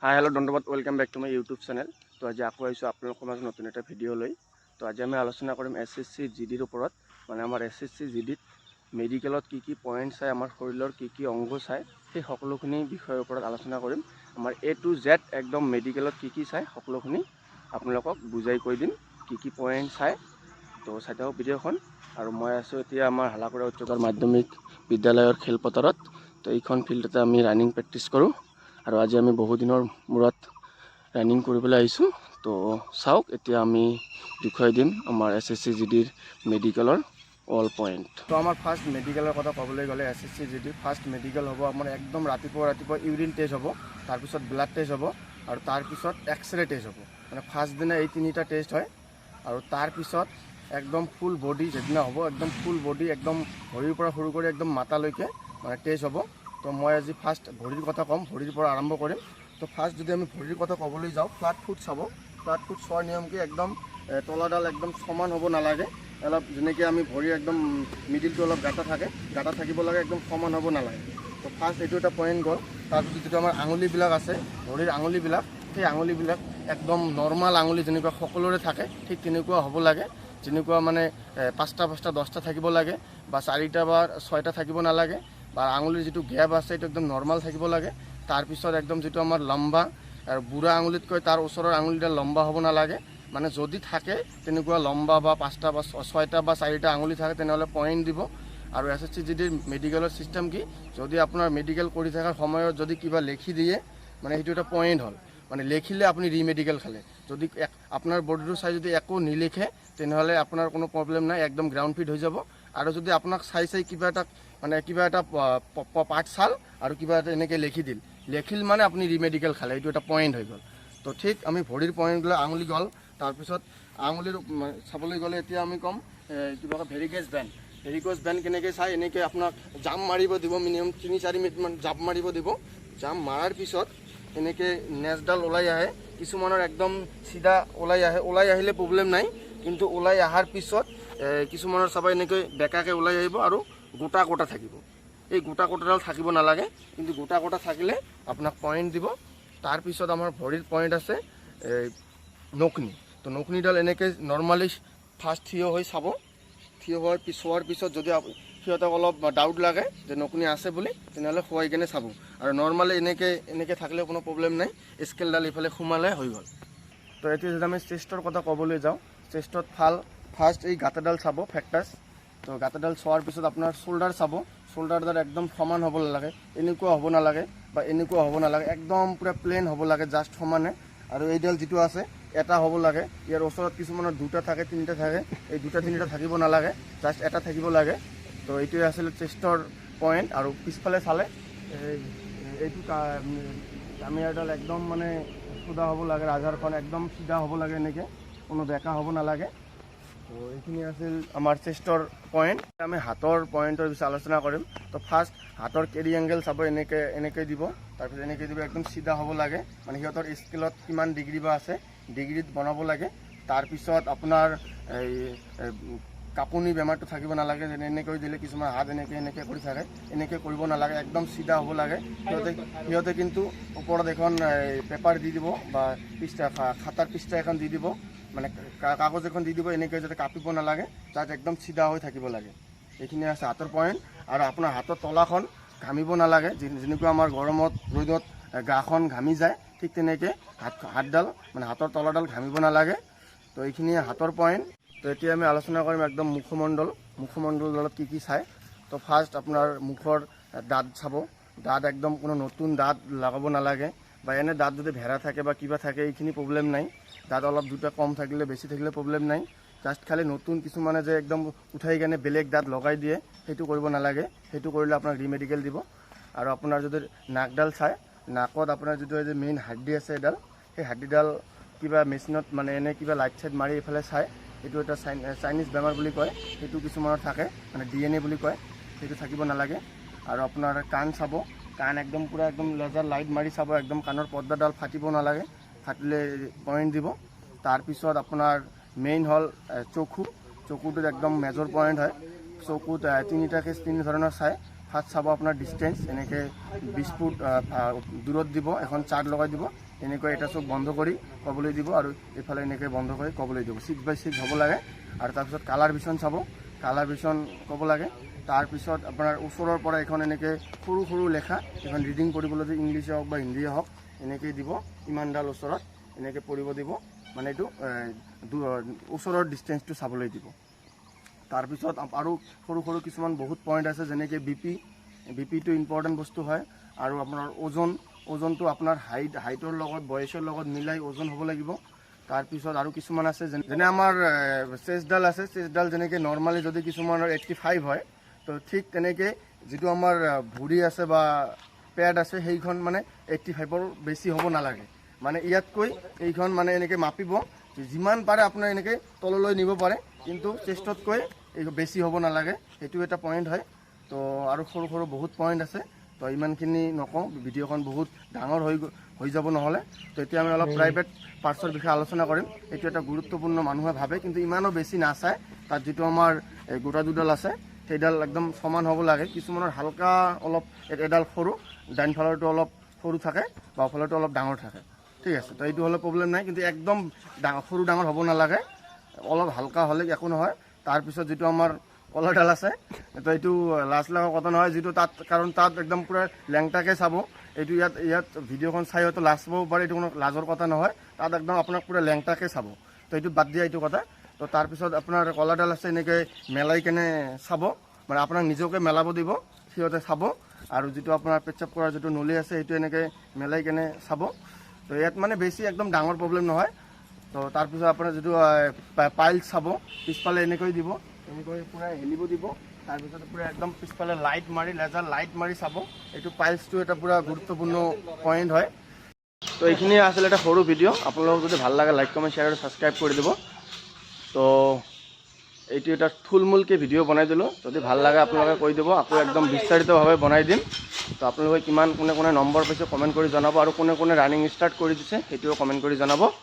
হাই hello' ধন্যবাদ, welcome back to my YouTube channel. তো আজি আকৌ আহিছোঁ আপোনালোকৰ মাজত নতুন এটা ভিডিঅ' লৈ। তো আজি আমি আলোচনা কৰিম SSC GDৰ ওপৰত। মানে আমাৰ SSC GDত মেডিকেলত কি কি পইণ্ট চাই, আমাৰ শৰীৰৰ কি কি অংগ চাই, সেই সকলোখিনি বিষয়ৰ ওপৰত আলোচনা কৰিম। আমাৰ A to Z একদম মেডিকেলত কি কি চাই সকলোখিনি আপোনালোকক বুজাই কৈ দিম, কি কি পইণ্ট চাই। তো চাই থাকক ভিডিঅ'খন। আৰু মই আছোঁ এতিয়া আমাৰ হালাকুৰা উচ্চতৰ মাধ্যমিক বিদ্যালয়ৰ খেলপথাৰত। তো এইখন ফিল্ডতে আমি ৰানিং প্ৰেক্টিছ কৰোঁ। আৰু আজি আমি বহুদিনৰ মূৰত ৰানিং কৰিবলৈ আহিছোঁ। তো চাওক, এতিয়া আমি দেখুৱাই দিম আমাৰ SSC GDৰ মেডিকেলৰ অল পইণ্ট। তো আমাৰ ফাৰ্ষ্ট মেডিকেলৰ কথা ক'বলৈ গ'লে SSC GDৰ ফাৰ্ষ্ট মেডিকেল হ'ব আমাৰ একদম ৰাতিপুৱা ইউৰিন টেষ্ট হ'ব, তাৰপিছত ব্লাড টেষ্ট হ'ব, আৰু তাৰপিছত এক্সৰে টেষ্ট হ'ব। মানে ফাৰ্ষ্ট দিনা এই তিনিটা টেষ্ট হয়। আৰু তাৰপিছত একদম ফুল বডি যেদিনা হ'ব, একদম ফুল বডি একদম ভৰিৰ পৰা সৰু কৰি একদম মাথালৈকে মানে টেষ্ট হ'ব। তো মই আজি ফাৰ্ষ্ট ভৰিৰ কথা ক'ম, ভৰিৰ পৰা আৰম্ভ কৰিম। তো ফাৰ্ষ্ট যদি আমি ভৰিৰ কথা ক'বলৈ যাওঁ, ফ্লাট ফুট চাব। ফ্লাট ফুট চোৱাৰ নিয়ম কি, একদম তলাডাল একদম সমান হ'ব নালাগে। অলপ যেনেকৈ আমি ভৰি একদম মিডিলটো অলপ গাঁটা থাকিব লাগে, একদম সমান হ'ব নালাগে। তো ফাৰ্ষ্ট এইটো এটা পইণ্ট গ'ল। তাৰপিছত যিটো আমাৰ আঙুলিবিলাক আছে, ভৰিৰ আঙুলিবিলাক, সেই আঙুলিবিলাক একদম নৰ্মাল আঙুলি যেনেকুৱা সকলোৰে থাকে, ঠিক তেনেকুৱা হ'ব লাগে। যেনেকুৱা মানে 5টা 10টা থাকিব লাগে, বা 4টা বা 6টা থাকিব নালাগে। বা আঙুলিৰ যিটো গেপ আছে এইটো একদম নৰ্মাল থাকিব লাগে। তাৰপিছত একদম যিটো আমাৰ লম্বা আৰু বুঢ়া আঙুলিতকৈ তাৰ ওচৰৰ আঙুলিডাল লম্বা হ'ব নালাগে। মানে যদি থাকে তেনেকুৱা লম্বা বা 5টা বা 6টা বা 4টা আঙুলি থাকে, তেনেহ'লে পইণ্ট দিব। আৰু SSC GDৰ মেডিকেলৰ ছিষ্টেম কি, যদি আপোনাৰ মেডিকেল কৰি থকাৰ সময়ত যদি কিবা লিখি দিয়ে, মানে সেইটো এটা পইণ্ট হ'ল। মানে লিখিলে আপুনি ৰিমেডিকেল খালে। যদি আপোনাৰ বডিটো চাই যদি একো নিলিখে, তেনেহ'লে আপোনাৰ কোনো প্ৰব্লেম নাই, একদম গ্ৰাউণ্ড ফিট হৈ যাব। আৰু যদি আপোনাক চাই কিবা এটা পাৰ্ট চাল আৰু কিবা এটা এনেকৈ লিখিল মানে আপুনি ৰিমেডিকেল খালে, এইটো এটা পইণ্ট হৈ গ'ল। তো ঠিক আমি ভৰিৰ পইণ্টবিলাক আঙুলি গ'ল। তাৰপিছত আঙুলিৰ চাবলৈ গ'লে এতিয়া আমি ক'ম কিবা ভেৰিকেজ বেণ্ড কেনেকৈ চাই, এনেকৈ আপোনাক জাম্প মাৰিব দিব, মিনিমাম 3-4 মিনিটমান জাম্প মাৰিব দিব। জাম্প মাৰাৰ পিছত এনেকৈ নেজডাল ওলাই আহে, কিছুমানৰ একদম চিধা ওলাই আহিলে প্ৰব্লেম নাই। কিন্তু ওলাই অহাৰ পিছত কিছুমানৰ চাবা এনেকৈ বেকাকৈ ওলাই আহিব আৰু গোটা থাকিব। এই গোটাডাল থাকিব নালাগে, কিন্তু গোটা থাকিলে আপোনাক পইণ্ট দিব। তাৰপিছত আমাৰ ভৰিৰ পইণ্ট আছে নকনি। তো নকনিডাল এনেকৈ নৰ্মালি ফাৰ্ষ্ট থিয় হৈ চাব। থিয় চোৱাৰ পিছত যদি সিহঁতক অলপ ডাউট লাগে যে নকনি আছে বুলি, তেনেহ'লে শুৱাই কেনে চাব। আৰু নৰ্মালি এনেকৈ থাকিলে কোনো প্ৰব্লেম নাই, স্কেলডাল ইফালে সোমালে হৈ গ'ল। তো এতিয়া যদি আমি চেষ্টৰ কথা ক'বলৈ যাওঁ, চেষ্টত ফাৰ্ষ্ট এই গাঁটাডাল চাব, ফেক্টাছ। তো গাঁটাডাল চোৱাৰ পিছত আপোনাৰ শোল্ডাৰ চাব। শোল্ডাৰডাল একদম সমান হ'ব নালাগে, এনেকুৱা হ'ব নালাগে বা এনেকুৱা হ'ব নালাগে, একদম পূৰা প্লেন হ'ব লাগে, জাষ্ট সমানে। আৰু এইডাল যিটো আছে এটা হ'ব লাগে। ইয়াৰ ওচৰত কিছুমানৰ 2টা থাকে, 3টা থাকে, এই 2টা 3টা থাকিব নালাগে, জাষ্ট এটা থাকিব লাগে। তো এইটোৱে আছিলে চেষ্টৰ পইণ্ট। আৰু পিছফালে চালে এইটো কামিয়াৰডাল একদম মানে সুদা হ'ব লাগে, ৰাজাৰখন একদম চিধা হ'ব লাগে, এনেকৈ কোনো বেকা হ'ব নালাগে। তো এইখিনি আছিল আমাৰ চেষ্টৰ পইণ্ট। আমি হাতৰ পইণ্টৰ বিষয়ে আলোচনা কৰিম। তো ফাৰ্ষ্ট হাতৰ কেৰি এংগেল চাব, এনেকৈ দিব। তাৰপিছত এনেকৈ দিব, একদম চিধা হ'ব লাগে। মানে সিহঁতৰ স্কেলত কিমান ডিগ্ৰী বা আছে, ডিগ্ৰীত বনাব লাগে। তাৰপিছত আপোনাৰ এই কাঁপুনি বেমাৰটো থাকিব নালাগে, যেনে এনেকৈ দিলে কিছুমান হাত এনেকৈ কৰি থাকে, এনেকৈ কৰিব নালাগে, একদম চিধা হ'ব লাগে। সিহঁতে কিন্তু ওপৰত এখন পেপাৰ দি দিব, বা খাতাৰ পৃষ্ঠা এখন দি দিব, মানে কাগজ এখন দি দিব, এনেকৈ যাতে কাঁপিব নালাগে, তাত একদম চিধা হৈ থাকিব লাগে। এইখিনি আছে হাতৰ পইণ্ট। আৰু আপোনাৰ হাতৰ তলাখন ঘামিব নালাগে, যেনেকুৱা আমাৰ গৰমত ৰ'দত গাখন ঘামি যায়, ঠিক তেনেকৈ হাতডাল মানে হাতৰ তলাডাল ঘামিব নালাগে। তো এইখিনি হাতৰ পইণ্ট। তো এতিয়া আমি আলোচনা কৰিম একদম মুখমণ্ডলডালত কি কি চায়। তো ফাৰ্ষ্ট আপোনাৰ মুখৰ দাঁত চাব। দাঁত একদম কোনো নতুন দাঁত লগাব নালাগে, বা এনে দাঁত যদি ভেড়া থাকে বা কিবা থাকে, এইখিনি প্ৰব্লেম নাই। দাঁত অলপ 2টা কম থাকিলে, বেছি থাকিলে প্ৰব্লেম নাই। জাষ্ট খালি নতুন কিছুমানে যে একদম উঠাই কেনে বেলেগ দাঁত লগাই দিয়ে, সেইটো কৰিব নালাগে। সেইটো কৰিলে আপোনাক ৰিমেডিকেল দিব। আৰু আপোনাৰ যদি নাকডাল চায়, নাকত আপোনাৰ যিটো এই যে মেইন হাড্ডি আছে এডাল, সেই হাড্ডিডাল কিবা মেচিনত মানে এনে কিবা লাইট চাইট মাৰি এইফালে চায়, এইটো এটা চাইনিজ বেমাৰ বুলি কয়। সেইটো কিছুমানৰ থাকে, মানে DNA বুলি কয়, সেইটো থাকিব নালাগে। আৰু আপোনাৰ কাণ চাব। কাণ একদম পূৰা একদম লেজাৰ লাইট মাৰি চাব, একদম কাণৰ পৰ্দাডাল ফাটিব নালাগে, ফাটিলে পইণ্ট দিব। তাৰপিছত আপোনাৰ মেইন হ'ল চকুটোত একদম মেজৰ পইণ্ট হয়। চকুত 3টা কেছ 3 ধৰণৰ চায়। ফাৰ্ষ্ট চাব আপোনাৰ ডিষ্টেঞ্চ, এনেকৈ 20 ফুট দূৰত দিব, এখন চাৰ্ট লগাই দিব, এনেকৈ এটা চব বন্ধ কৰি ক'বলৈ দিব আৰু এইফালে এনেকৈ বন্ধ কৰি ক'বলৈ দিব। 6x6 হ'ব লাগে। আৰু তাৰপিছত কালাৰ ভিছন চাব, কালাৰ ভিছন ক'ব লাগে। তাৰপিছত আপোনাৰ ওচৰৰ পৰা এখন এনেকৈ সৰু সৰু লেখা, এখন ৰিডিং কৰিবলৈ যে ইংলিছে হওক বা হিন্দীয়ে হওক এনেকৈ দিব, ইমানডাল ওচৰত এনেকৈ পঢ়িব দিব, মানে এইটো ওচৰৰ ডিষ্টেঞ্চটো চাবলৈ দিব। তাৰপিছত আৰু সৰু সৰু কিছুমান বহুত পইণ্ট আছে, যেনেকৈ বিপিটো ইম্পৰ্টেণ্ট বস্তু হয়। আৰু আপোনাৰ ওজনটো আপোনাৰ হাইটৰ লগত বয়সৰ লগত মিলাই ওজন হ'ব লাগিব। তাৰপিছত আৰু কিছুমান আছে যেনে আমাৰ চেষ্টডাল আছে, চেষ্টডাল যেনেকৈ নৰ্মেলি যদি কিছুমানৰ 85 হয়, তো ঠিক তেনেকৈ যিটো আমাৰ ভৰি আছে বা পেড আছে সেইখন মানে 85ৰ বেছি হ'ব নালাগে। মানে ইয়াতকৈ এইখন মানে এনেকৈ মাপিব, যিমান পাৰে আপোনাৰ এনেকৈ তললৈ নিব পাৰে, কিন্তু চেষ্টতকৈ এই বেছি হ'ব নালাগে, সেইটো এটা পইণ্ট হয়। তো আৰু সৰু সৰু বহুত পইণ্ট আছে, তো ইমানখিনি নকওঁ, ভিডিঅ'খন বহুত ডাঙৰ হৈ যাব নহ'লে। তো এতিয়া আমি অলপ প্ৰাইভেট পাৰ্টছৰ বিষয়ে আলোচনা কৰিম। এইটো এটা গুৰুত্বপূৰ্ণ মানুহে ভাবে, কিন্তু ইমানো বেছি নাচায়। তাত যিটো আমাৰ গোটা দুডাল আছে সেইডাল একদম সমান হ'ব লাগে। কিছুমানৰ হালকা অলপ এডাল সৰু, ডাইনফালৰটো অলপ সৰু থাকে, বাওঁফালৰটো অলপ ডাঙৰ থাকে, ঠিক আছে। তো এইটো হ'লে প্ৰব্লেম নাই, কিন্তু একদম সৰু ডাঙৰ হ'ব নালাগে, অলপ হালকা হ'লে একো নহয়। তাৰপিছত যিটো আমাৰ কলাৰডাল আছে, তো এইটো লাজ লগা কথা নহয়, যিটো তাত, কাৰণ তাত একদম পূৰা লেংটাকৈ চাব। এইটো ইয়াত ভিডিঅ'খন চাই হয়তো লাজ পাব পাৰে, এইটো কোনো লাজৰ কথা নহয়, তাত একদম আপোনাক পূৰা লেংটাকৈ চাব। তো এইটো বাদ দিয়া এইটো কথা। তো তাৰপিছত আপোনাৰ কলাৰডাল আছে, এনেকৈ মেলাই কেনে চাব, মানে আপোনাক নিজকে মেলাব দিব, সিহঁতে চাব। আৰু যিটো আপোনাৰ পেচাপ কৰাৰ যিটো নলী আছে সেইটো এনেকৈ মেলাই কেনে চাব। তো ইয়াত মানে বেছি একদম ডাঙৰ প্ৰব্লেম নহয়। তো তাৰপিছত আপোনাৰ যিটো পাইলছ চাব, পিছফালে এনেকৈ দিব, এনেকৈ পূৰা হেলিব দিব। তাৰপিছত পূৰা একদম পিছফালে লেজাৰ লাইট মাৰি চাব। এইটো পাইলছটো এটা পূৰা গুৰুত্বপূৰ্ণ পইণ্ট হয়। তো এইখিনি আছিল এটা সৰু ভিডিঅ'। আপোনালোকক যদি ভাল লাগে লাইক কমেণ্ট শ্বেয়াৰ আৰু ছাবস্ক্ৰাইব কৰি দিব। তো এইটো এটা থুলমূলকৈ ভিডিঅ' বনাই দিলোঁ, যদি ভাল লাগে আপোনালোকে কৈ দিব, আকৌ একদম বিস্তাৰিতভাৱে বনাই দিম। তো আপোনালোকে কোনে কোনে নম্বৰ পাইছে কমেণ্ট কৰি জনাব, আৰু কোনে কোনে ৰানিং ষ্টাৰ্ট কৰি দিছে সেইটোও কমেণ্ট কৰি জনাব।